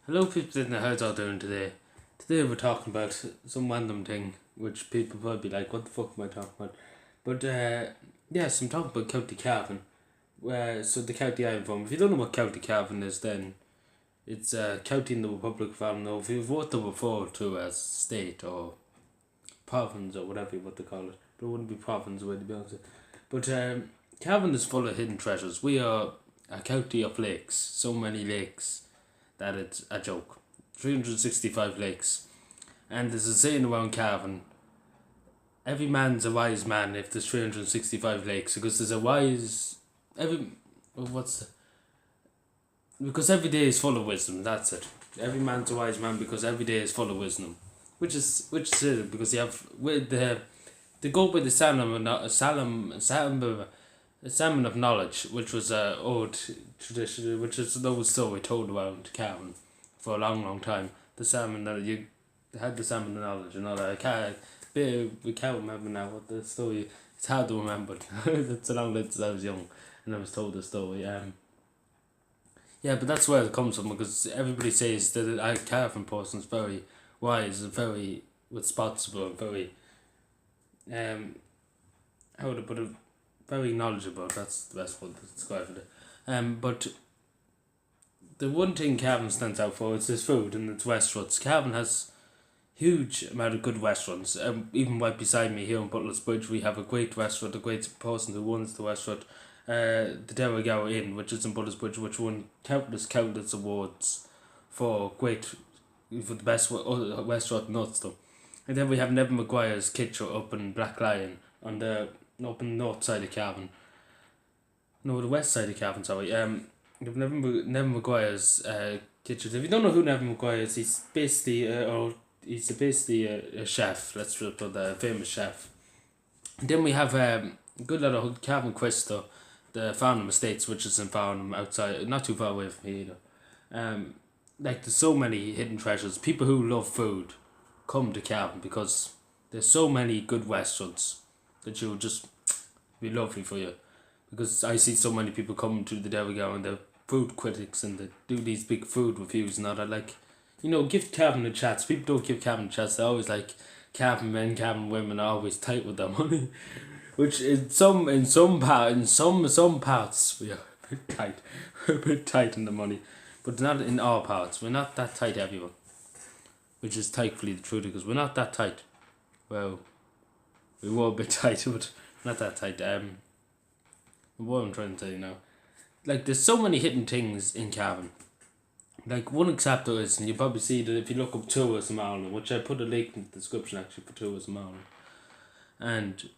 Hello people in the house out there today. Today we're talking about some random thing which people probably be like, what the fuck am I talking about? But yes, I'm talking about County Cavan. So the county I'm from. If you don't know what County Cavan is, then it's a county in the Republic of Ireland. Now, if you've worked there before to a state or province or whatever you want to call it, but it wouldn't be province way to be honest. But Cavan is full of hidden treasures. We are a county of lakes. So many lakes that it's a joke. 365 lakes. And there's a saying around Cavan, every man's a wise man if there's 365 lakes, because there's a wise because every day is full of wisdom, that's it. Every man's a wise man because every day is full of wisdom. Which is it, because you have with the go by the salmon of knowledge, which was a old tradition, which is an old story told around Cavan for a long time. The salmon that you had the salmon of knowledge and all that. We can't remember now what the story. It's hard to remember. It's a long since I was young and I was told the story. Yeah, but that's where it comes from, because everybody says that a Cavan person is very wise and very responsible and very how to put it, very knowledgeable. That's the best word to describe it. But the one thing Cavan stands out for is its food and its restaurants. Cavan has huge amount of good restaurants. Even right beside me here in Butler's Bridge, we have a great restaurant, a great person who runs the restaurant, the Derrigower Inn, which is in Butler's Bridge, which won countless awards for the best restaurant in Ulster. And then we have Nevin Maguire's Kitchen up in Black Lion on the north side of Cavan. No, the west side of Cavan, sorry. Nevin Maguire's kitchen. If you don't know who Nevin Maguire is, he's basically a chef. Let's put a famous chef. And then we have a good lot of Cavan Cristo, the Farnham Estates, which is in Farnham, outside, not too far away from here either. Like, there's so many hidden treasures. People who love food come to Cavan because there's so many good restaurants that you'll just be lovely for you. Because I see so many people come to the Derrigower and the food critics and they do these big food reviews and all that. Like, give Cavan a chance. People don't give Cavan a chance. They're always like, Cavan men, Cavan women are always tight with their money. Which in some parts we are a bit tight. We're a bit tight in the money. But not in all parts. We're not that tight, everyone. Which is thankfully the truth, because we're not that tight. Well, we were a bit tight, but not that tight. What I'm trying to tell you now. Like, there's so many hidden things in Cavan. Like, one example is, and you probably see that if you look up Tourism Ireland, which I put a link in the description actually for Tourism Ireland, and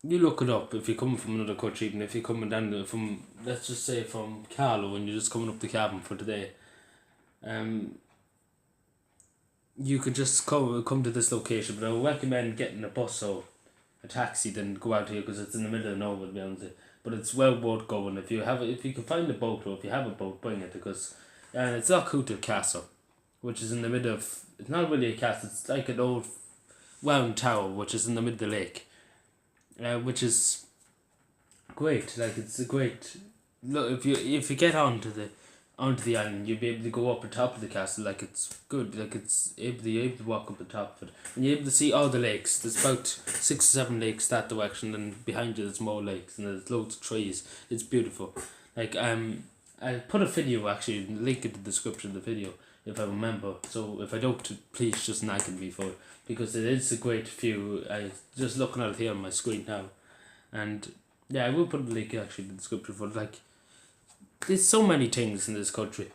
you look it up if you're coming from another country, even if you're coming down from, let's just say from Carlow, and you're just coming up to Cavan for today, you could just come to this location, but I would recommend getting a bus or a taxi than go out here, because it's in the middle of nowhere, to be honest. But it's well worth going. If you can find a boat, or if you have a boat, bring it, because it's Lochhuta Castle, which is in the middle of, it's not really a castle, it's like an old round tower which is in the middle of the lake, which is great. Like, it's a great look. If you get onto the island, you'll be able to go up on top of the castle. Like, it's good. Like, you're able to walk up the top of it, and you're able to see all the lakes. There's about 6 or 7 lakes that direction, and behind you there's more lakes, and there's loads of trees. It's beautiful. Like, I put a video, actually, link in the description of the video if I remember. So if I don't, please just nag at me for it, because it is a great view. I just looking at it here on my screen now, and yeah, I will put a link actually in the description for it. Like, there's so many things in this country,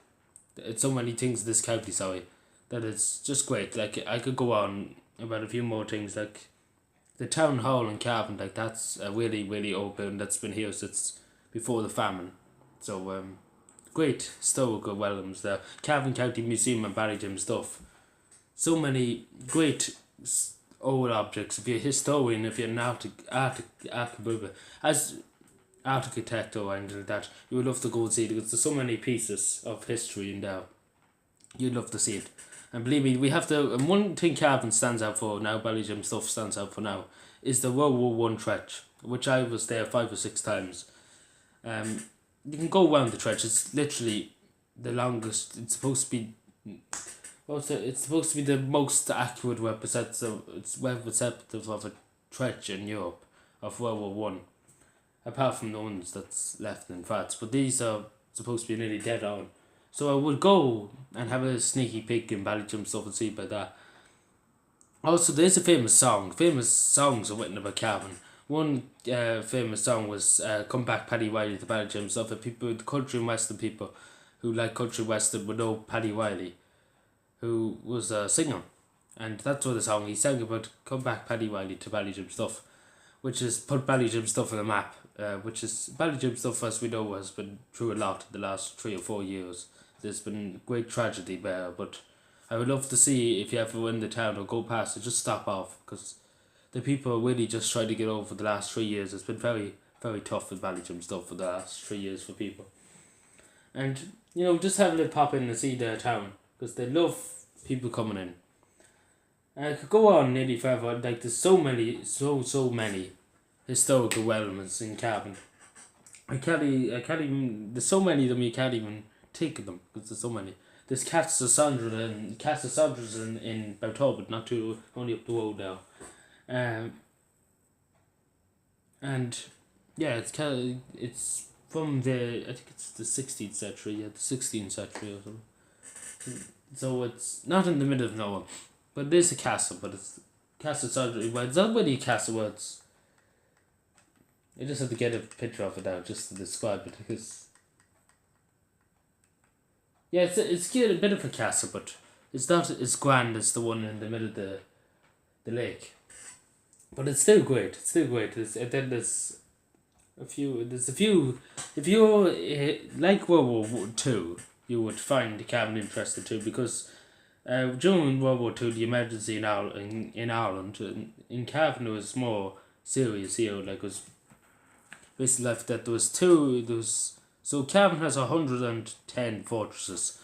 it's so many things in this county, sorry, that it's just great. Like, I could go on about a few more things, like the town hall in Cavan. Like, that's a really old building that's been here since before the famine. So great historical welcomes there. Cavan County Museum and Barrington stuff. So many great old objects. If you're a historian, if you're an architect or anything like that, you would love to go and see it, because there's so many pieces of history in there. You'd love to see it. And believe me, we have to, and one thing Cavan stands out for now, Ballyjim stuff stands out for now, is the World War One trench, which I was there 5 or 6 times. You can go around the trench. It's literally the longest. It's supposed to be Also, it's supposed to be the most accurate representative of a threat in Europe of World War One, apart from the ones that's left in France. But these are supposed to be nearly dead on. So I would go and have a sneaky peek in Ballyjump stuff and see about that. Also, there's a famous song. Famous songs are written about Cavan. One famous song was "Come Back, Paddy Wiley" to Ballyjump stuff. For people, the country and western people who like country western would know Paddy Wiley, who was a singer, and that's what the song he sang about. Come back, Paddy Wiley to Ballyjump stuff, which is put Ballyjump stuff on the map. Which is Ballyjump stuff, as we know, has been through a lot in the last 3 or 4 years. There's been great tragedy there, but I would love to see if you ever in the town or go past it, just stop off, because the people are really just trying to get over the last 3 years. It's been very, very tough with Ballyjump stuff for the last 3 years for people. And, just having to pop in and see the town, because they love people coming in. And I could go on nearly forever, like there's so many historical elements in Cavan. I can't even, there's so many of them you can't even think of them, because there's so many. There's Casa Sandra's in Bowtobin, not too, only up the road now. And yeah, it's from I think it's the 16th century, the 16th century or something. So it's not in the middle of nowhere, but it is a castle, but it's Casa Sandra. Well, it's not really a castle, words. I just have to get a picture of it now just to describe it, because yeah, it's a bit of a castle, but it's not as grand as the one in the middle of the lake. But it's still great. It's still great. And then there's a few. If you like World War Two, you would find Cavan interesting too, because during World War Two, the emergency in Ireland, in Cavan, it was more serious here. Like, it was basically left that so Cavan has 110 fortresses.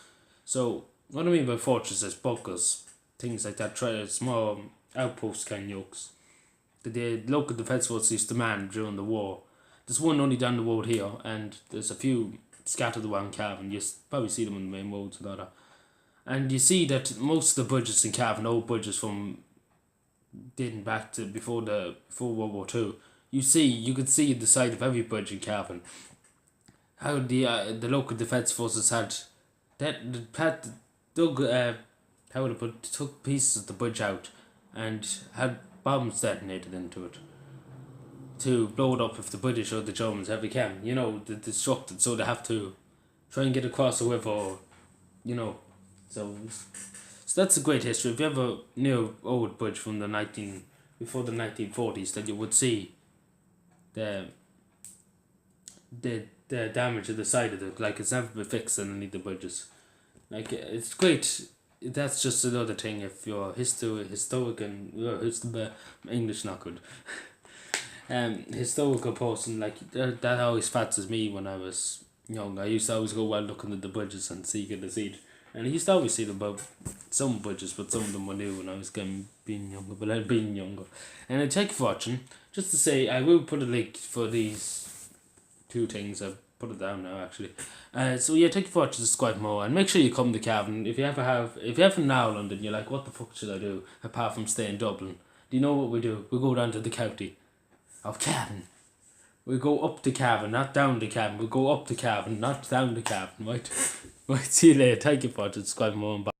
So what I mean by fortresses, bunkers, things like that, small outpost kind of yokes that the local defence force used to man during the war. There's one only down the road here, and there's a few scattered around Cavan. You probably see them on the main roads and all that. And you see that most of the bridges in Cavan, old bridges from dating back to before World War Two, you could see the side of every bridge in Cavan how the local defence forces had took pieces of the bridge out and had bombs detonated into it to blow it up if the British or the Germans ever came. They destruct it, so they have to try and get across the river, or, so that's a great history. If you ever knew old bridge from before the 1940s, then you would see the damage to the side of it. Like, it's never been fixed on any of the bridges. Like, it's great. That's just another thing. If you're historic and English not good, historical person, like that always fascinates me. When I was young, I used to always go while looking at the bridges and get a seat. And I used to always see them about some bridges, but some of them were new when I was being younger. But I'd been younger, and I take for watching. Just to say, I will put a link for these two things. I've put it down now, actually. So yeah, take for watching, subscribe more, and make sure you come to Cavan. If you ever in Ireland and you're like, what the fuck should I do apart from stay in Dublin? Do you know what we do? We go down to the county of Cavan. We go up to Cavan, not down to Cavan. We go up to Cavan, not down to Cavan, right? Right, see you later. Thank you for watching, subscribe more, and bye.